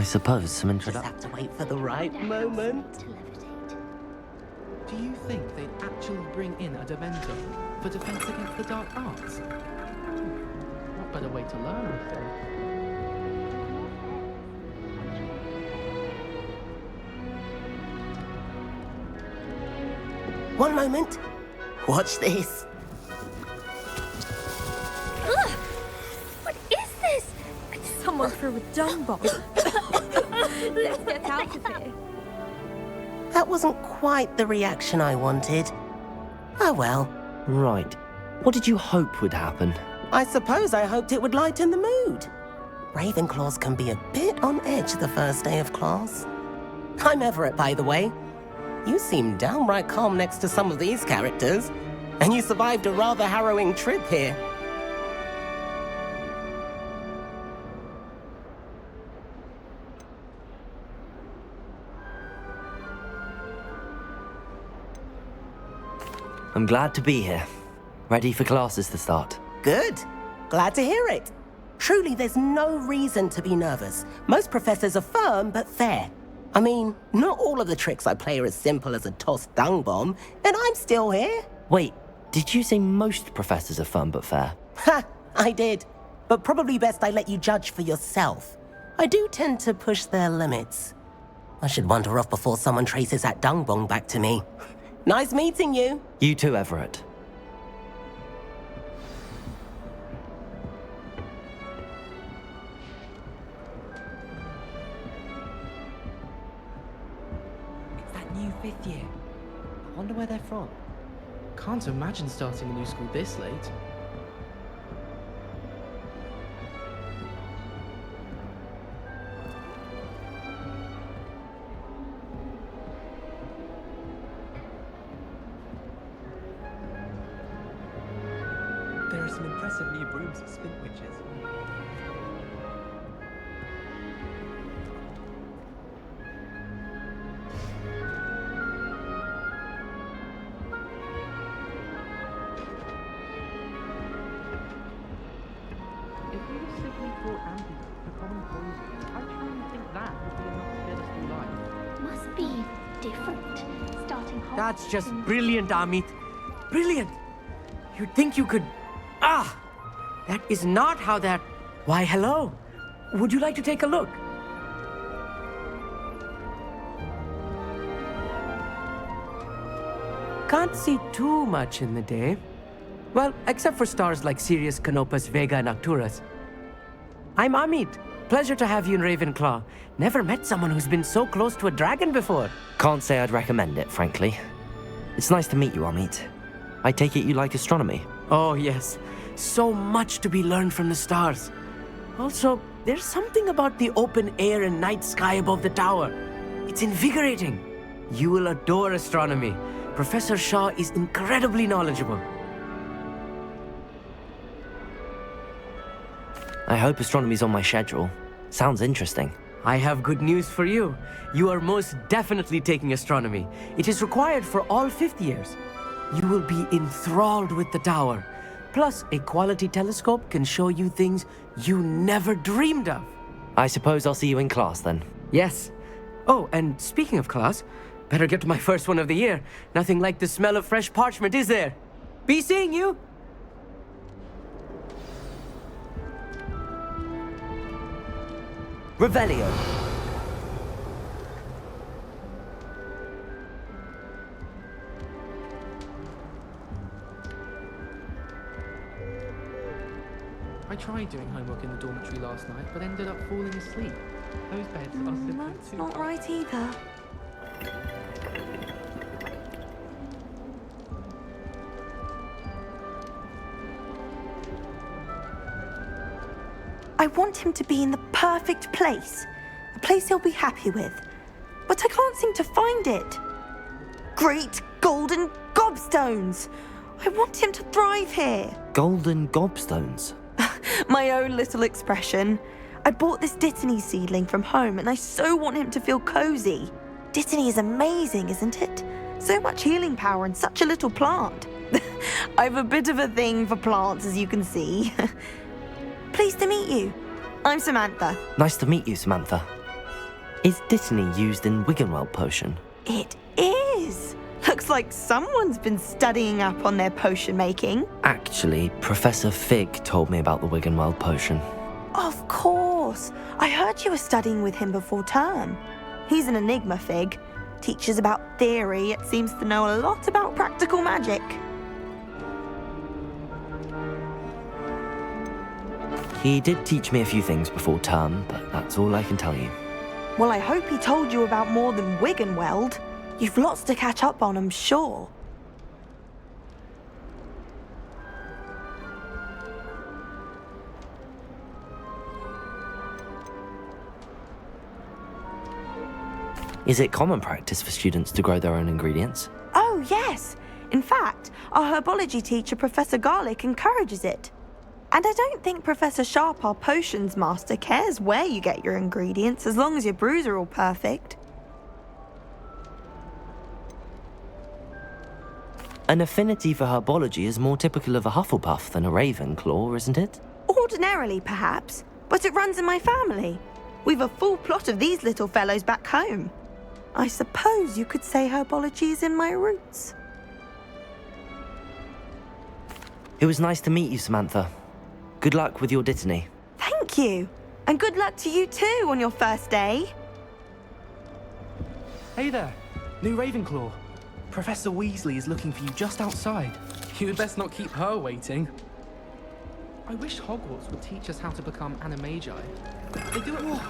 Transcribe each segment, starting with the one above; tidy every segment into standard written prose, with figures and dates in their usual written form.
I suppose some Just introduction. have to wait for the right moment. To levitate. Do you think they'd actually bring in a Dementor for defense against the dark arts? What better way to learn, I think? One moment. Watch this. Ugh! What is this? Someone threw a dung bomb. Let's get out of here. That wasn't quite the reaction I wanted. Oh well. Right. What did you hope would happen? I suppose I hoped it would lighten the mood. Ravenclaws can be a bit on edge the first day of class. I'm Everett, by the way. You seem downright calm next to some of these characters, and you survived a rather harrowing trip here. I'm glad to be here. Ready for classes to start. Good. Glad to hear it. Truly, there's no reason to be nervous. Most professors are firm but fair. I mean, not all of the tricks I play are as simple as a tossed dung bomb, and I'm still here. Wait, did you say most professors are fun but fair? Ha! I did. But probably best I let you judge for yourself. I do tend to push their limits. I should wander off before someone traces that dung bomb back to me. Nice meeting you. You too, Everett. It's that new 5th year. I wonder where they're from. Can't imagine starting a new school this late. There are some impressive new brooms at Spintwitches. If we were simply taught antidotes for common poisons, I truly think that would be enough to get us through life. Must be different. Starting Hogwarts. That's just and- brilliant, Amit. Brilliant! You'd think you could... Ah! That is not how that... Why, hello. Would you like to take a look? Can't see too much in the day. Well, except for stars like Sirius, Canopus, Vega, and Arcturus. I'm Amit. Pleasure to have you in Ravenclaw. Never met someone who's been so close to a dragon before. Can't say I'd recommend it, frankly. It's nice to meet you, Amit. I take it you like astronomy. Oh, yes. So much to be learned from the stars. Also, there's something about the open air and night sky above the tower. It's invigorating. You will adore astronomy. Professor Shaw is incredibly knowledgeable. I hope astronomy's on my schedule. Sounds interesting. I have good news for you. You are most definitely taking astronomy. It is required for all 5th years. You will be enthralled with the tower. Plus, a quality telescope can show you things you never dreamed of. I suppose I'll see you in class then. Yes. Oh, and speaking of class, better get to my first one of the year. Nothing like the smell of fresh parchment, is there? Be seeing you! Revelio. I tried doing homework in the dormitory last night, but ended up falling asleep. Those beds are simply That's too not right either. I want him to be in the perfect place. A place he'll be happy with. But I can't seem to find it. Great golden gobstones! I want him to thrive here. Golden gobstones. My own little expression. I bought this Dittany seedling from home and I so want him to feel cozy. Dittany is amazing, isn't it? So much healing power in such a little plant. I've a bit of a thing for plants, as you can see. Pleased to meet you. I'm Samantha. Nice to meet you, Samantha. Is Dittany used in Wiggenweld potion? It is! Looks like someone's been studying up on their potion making. Actually, Professor Fig told me about the Wiggenweld potion. Of course! I heard you were studying with him before term. He's an enigma, Fig. Teaches about theory, yet seems to know a lot about practical magic. He did teach me a few things before term, but that's all I can tell you. Well, I hope he told you about more than Wiggenweld. You've lots to catch up on, I'm sure. Is it common practice for students to grow their own ingredients? Oh, yes. In fact, our herbology teacher, Professor Garlick, encourages it. And I don't think Professor Sharp, our potions master, cares where you get your ingredients as long as your brews are all perfect. An affinity for herbology is more typical of a Hufflepuff than a Ravenclaw, isn't it? Ordinarily, perhaps, but it runs in my family. We've a full plot of these little fellows back home. I suppose you could say herbology is in my roots. It was nice to meet you, Samantha. Good luck with your Dittany. Thank you. And good luck to you too on your first day. Hey there, new Ravenclaw. Professor Weasley is looking for you just outside. You had best not keep her waiting. I wish Hogwarts would teach us how to become animagi. They do it all.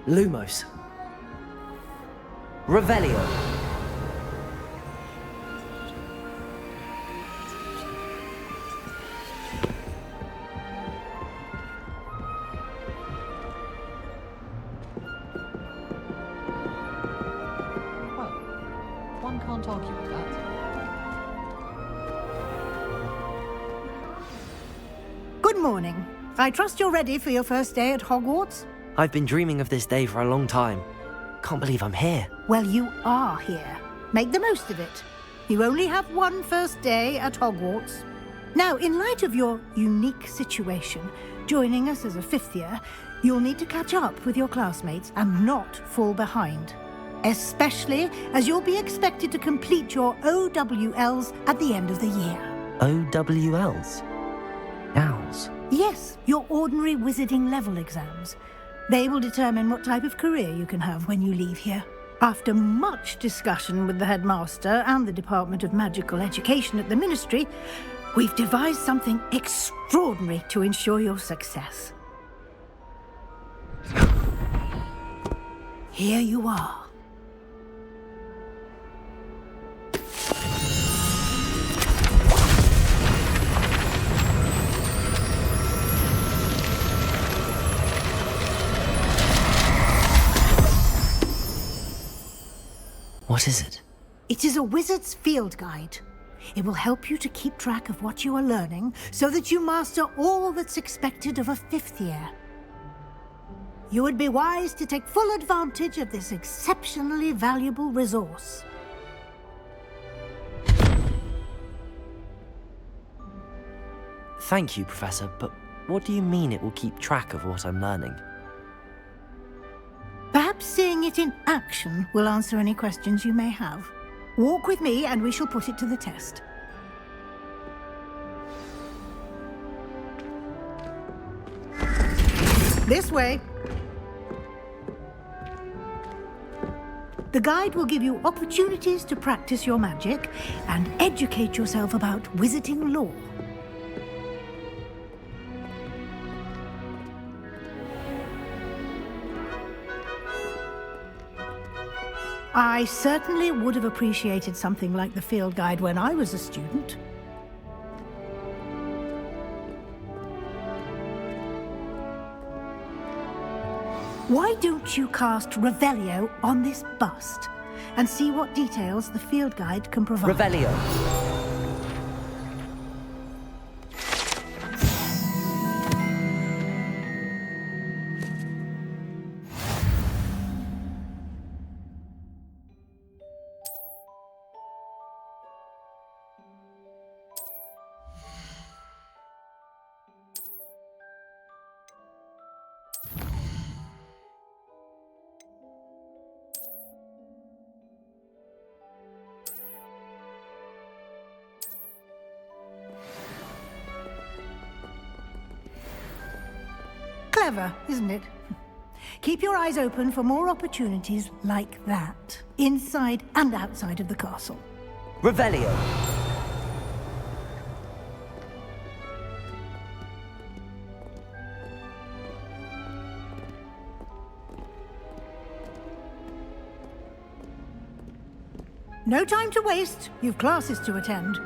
Lumos. Revelio. Well, one can't argue with that. Good morning. I trust you're ready for your first day at Hogwarts? I've been dreaming of this day for a long time. Can't believe I'm here. Well, you are here. Make the most of it. You only have one first day at Hogwarts. Now, in light of your unique situation, joining us as a fifth year, you'll need to catch up with your classmates and not fall behind. Especially as you'll be expected to complete your OWLs at the end of the year. OWLs? Owls? Yes, your ordinary wizarding level exams. They will determine what type of career you can have when you leave here. After much discussion with the headmaster and the Department of Magical Education at the Ministry, we've devised something extraordinary to ensure your success. Here you are. What is it? It is a wizard's field guide. It will help you to keep track of what you are learning so that you master all that's expected of a fifth year. You would be wise to take full advantage of this exceptionally valuable resource. Thank you, Professor, but what do you mean it will keep track of what I'm learning? Perhaps seeing it in action will answer any questions you may have. Walk with me and we shall put it to the test. This way. The guide will give you opportunities to practice your magic and educate yourself about wizarding lore. I certainly would have appreciated something like the field guide when I was a student. Why don't you cast Revelio on this bust and see what details the field guide can provide? Revelio. Clever, isn't it? Keep your eyes open for more opportunities like that, inside and outside of the castle. Revelio. No time to waste. You've classes to attend.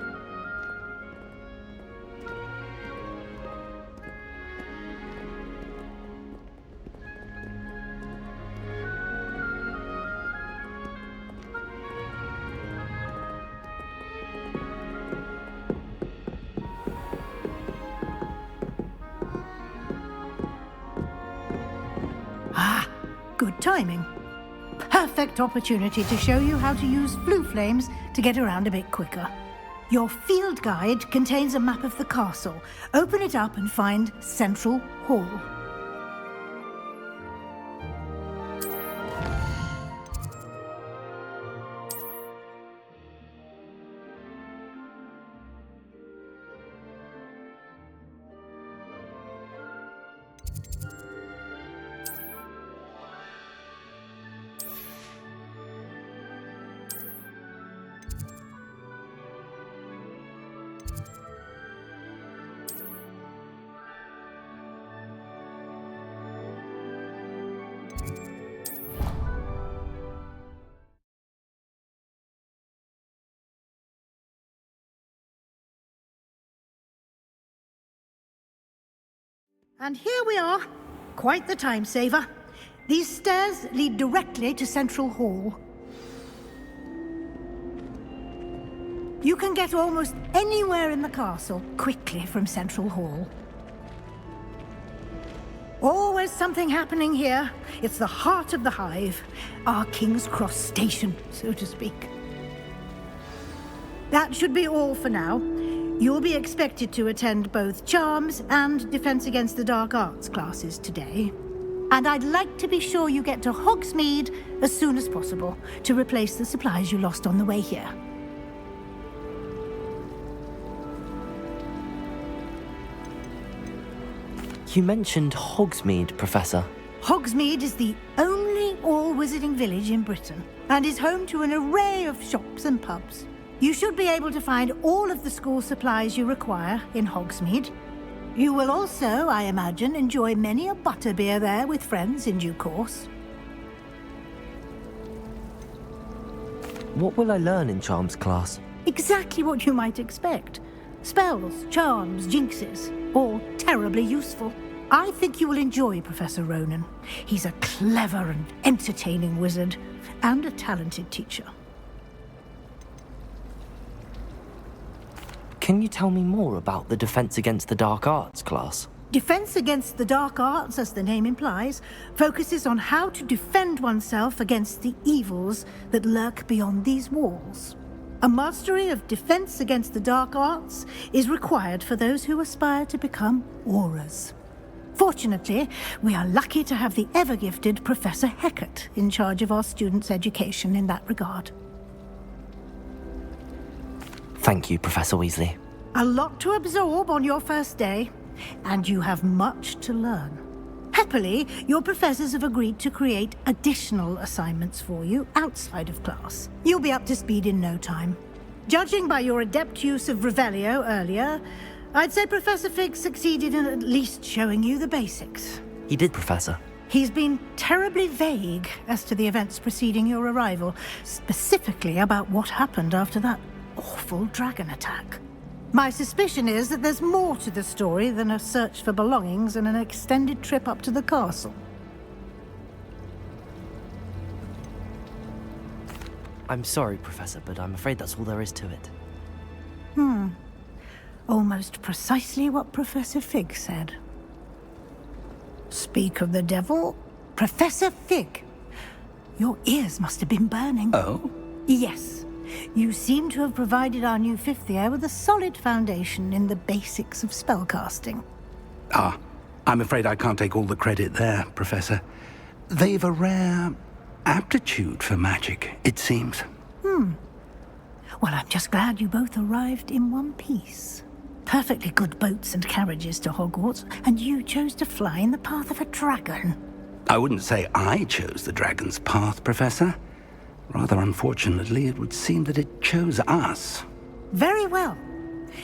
Ah, good timing. Perfect opportunity to show you how to use blue flames to get around a bit quicker. Your field guide contains a map of the castle. Open it up and find Central Hall. And here we are. Quite the time saver. These stairs lead directly to Central Hall. You can get almost anywhere in the castle quickly from Central Hall. Always something happening here. It's the heart of the Hive, our King's Cross station, so to speak. That should be all for now. You'll be expected to attend both Charms and Defense Against the Dark Arts classes today. And I'd like to be sure you get to Hogsmeade as soon as possible to replace the supplies you lost on the way here. You mentioned Hogsmeade, Professor. Hogsmeade is the only all-wizarding village in Britain and is home to an array of shops and pubs. You should be able to find all of the school supplies you require in Hogsmeade. You will also, I imagine, enjoy many a butterbeer there with friends in due course. What will I learn in Charms class? Exactly what you might expect. Spells, charms, jinxes, all terribly useful. I think you will enjoy Professor Ronan. He's a clever and entertaining wizard, and a talented teacher. Can you tell me more about the Defense Against the Dark Arts class? Defense Against the Dark Arts, as the name implies, focuses on how to defend oneself against the evils that lurk beyond these walls. A mastery of Defense Against the Dark Arts is required for those who aspire to become auras. Fortunately, we are lucky to have the ever-gifted Professor Hecat in charge of our students' education in that regard. Thank you, Professor Weasley. A lot to absorb on your first day, and you have much to learn. Happily, your professors have agreed to create additional assignments for you outside of class. You'll be up to speed in no time. Judging by your adept use of Revelio earlier, I'd say Professor Fig succeeded in at least showing you the basics. He did, Professor. He's been terribly vague as to the events preceding your arrival, specifically about what happened after that awful dragon attack. My suspicion is that there's more to the story than a search for belongings and an extended trip up to the castle. I'm sorry, Professor, but I'm afraid that's all there is to it. Almost precisely what Professor Fig said. Speak of the devil, Professor Fig. Your ears must have been burning. Oh? Yes. You seem to have provided our new fifth year with a solid foundation in the basics of spellcasting. Ah, I'm afraid I can't take all the credit there, Professor. They've a rare aptitude for magic, it seems. Well, I'm just glad you both arrived in one piece. perfectly good boats and carriages to Hogwarts, and you chose to fly in the path of a dragon. I wouldn't say I chose the dragon's path, Professor. Rather unfortunately, it would seem that it chose us. Very well.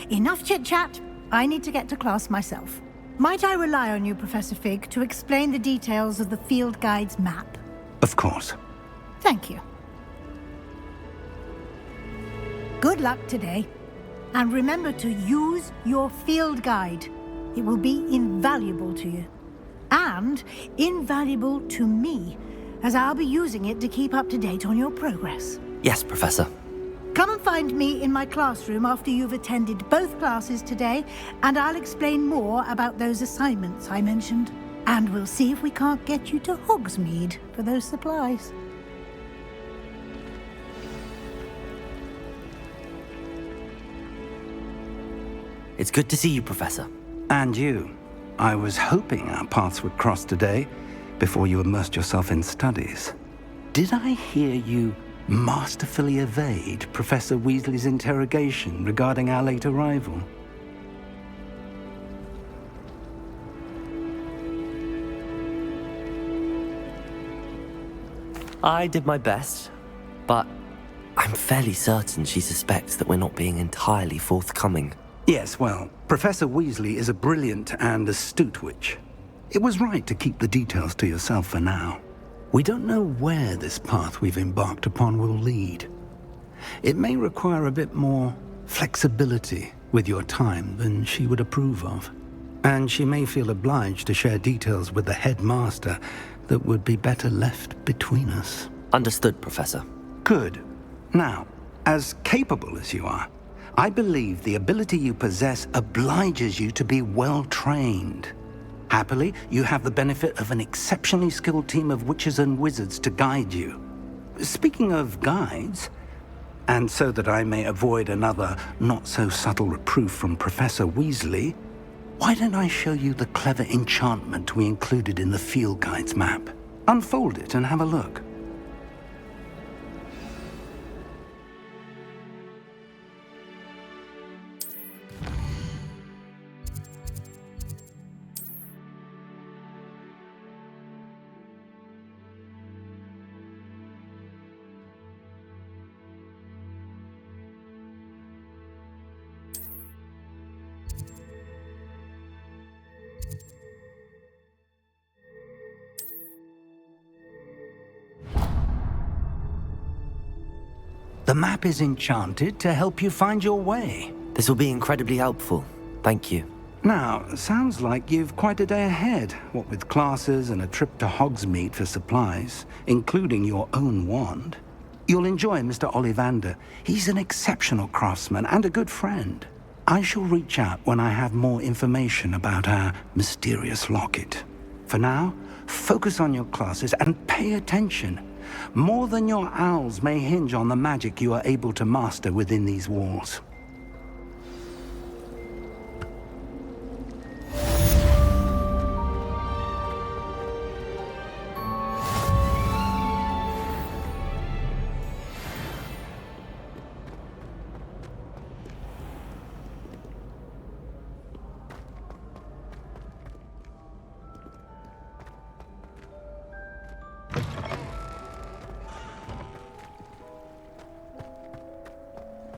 Enough chit-chat. I need to get to class myself. Might I rely on you, Professor Fig, to explain the details of the field guide's map? Of course. Thank you. Good luck today. And remember to use your field guide. It will be invaluable to you. And invaluable to me, as I'll be using it to keep up to date on your progress. Yes, Professor. Come and find me in my classroom after you've attended both classes today, and I'll explain more about those assignments I mentioned. And we'll see if we can't get you to Hogsmeade for those supplies. It's good to see you, Professor. And you. I was hoping our paths would cross today, before you immersed yourself in studies. Did I hear you masterfully evade Professor Weasley's interrogation regarding our late arrival? I did my best, but I'm fairly certain she suspects that we're not being entirely forthcoming. Yes, well, Professor Weasley is a brilliant and astute witch. It was right to keep the details to yourself for now. We don't know where this path we've embarked upon will lead. It may require a bit more flexibility with your time than she would approve of. And she may feel obliged to share details with the headmaster that would be better left between us. Understood, Professor. Good. Now, as capable as you are, I believe the ability you possess obliges you to be well-trained. Happily, you have the benefit of an exceptionally skilled team of witches and wizards to guide you. Speaking of guides, and so that I may avoid another not-so-subtle reproof from Professor Weasley, why don't I show you the clever enchantment we included in the field guide's map? Unfold it and have a look. The map is enchanted to help you find your way. This will be incredibly helpful. Thank you. Now, sounds like you've quite a day ahead, what with classes and a trip to Hogsmeade for supplies, including your own wand. You'll enjoy Mr. Ollivander. He's an exceptional craftsman and a good friend. I shall reach out when I have more information about our mysterious locket. For now, focus on your classes and pay attention. More than your owls may hinge on the magic you are able to master within these walls.